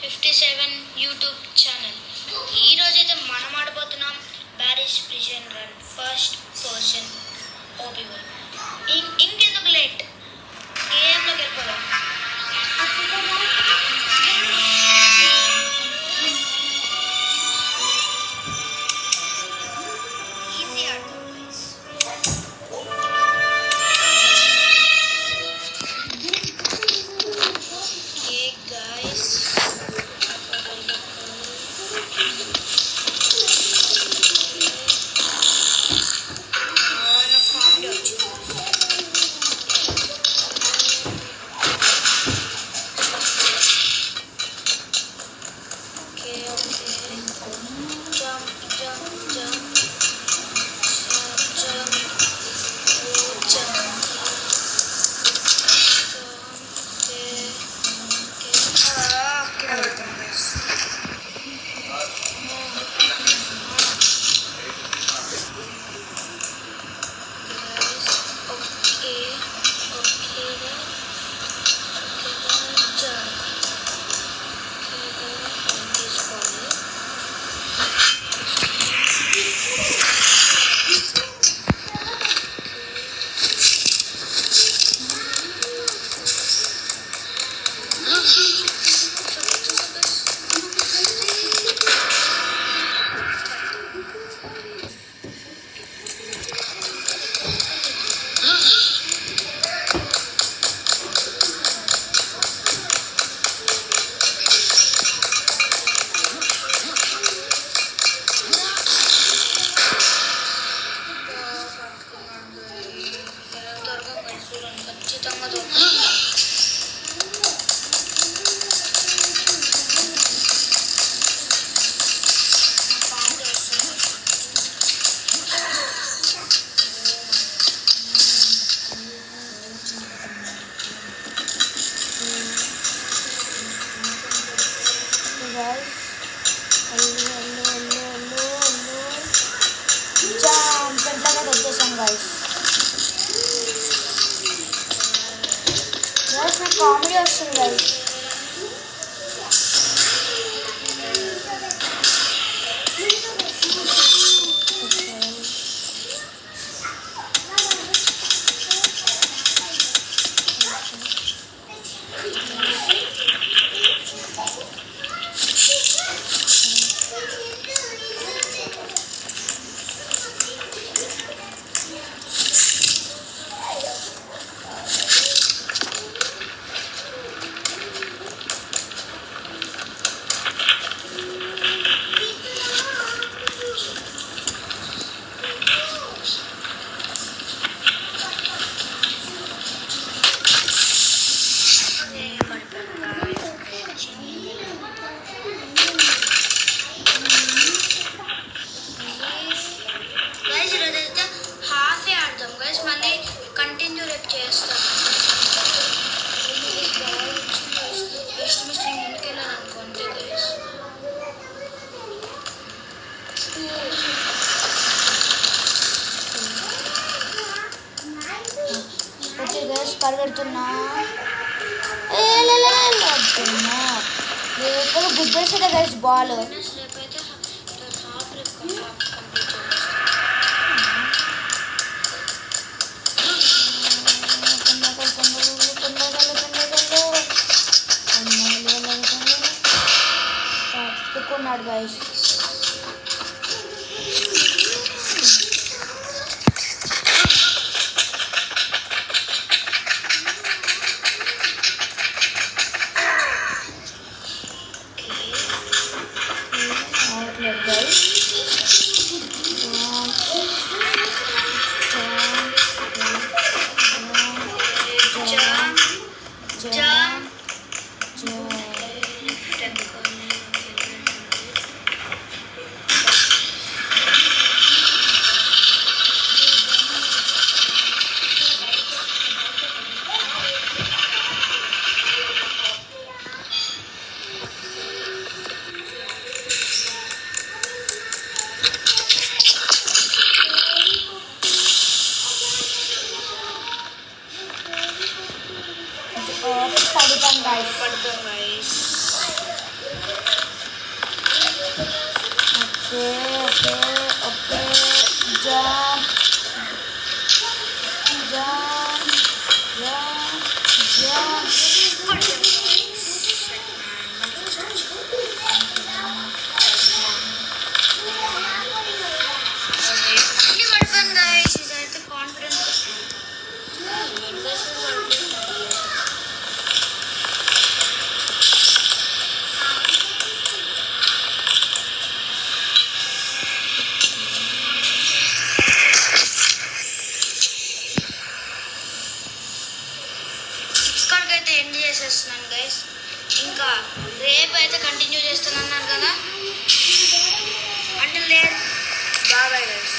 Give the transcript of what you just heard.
57 YouTube channel. ఈరోజైతే మనం ఆడబోతున్నాం Barry's prison run first person ఓబీ1. ఇంకెందుకు లేట్, గేమ్లోకి వెళ్ళిపోదాం. ఈజీ ఆడతాం గైస్. ఓకే గైస్, ఖచ్చితంగా దొరుకుతుంది. వచ్చేసాం గైస్. నాకు కామెడీ వస్తుంది గైస్. కంటిన్యూ రేపు చేస్తాను. బెస్ట్ మిస్ నేను ముందుకెళ్ళాను అనుకోండి గైస్. Okay guys, పరిగెడుతున్నా. రేపు గుడ్ వేసాడు గైస్ బాల్. రేపైతే హాఫ్ రేపు కంప్లీట్ చేస్తాను. పట్టుకున్నాడు గైస్. Outlet guys. పడుతాం గైస్. ఓకే ఓకే జా జా జా జా అన్ని పడిపోయింది guys. ఇదైతే కాన్ఫిడెన్స్ ఇక్కడికైతే ఎండ్ చేసేస్తున్నాను గైస్. ఇంకా రేపు అయితే కంటిన్యూ చేస్తున్నాను కదా అంటే లేదు. Bye guys.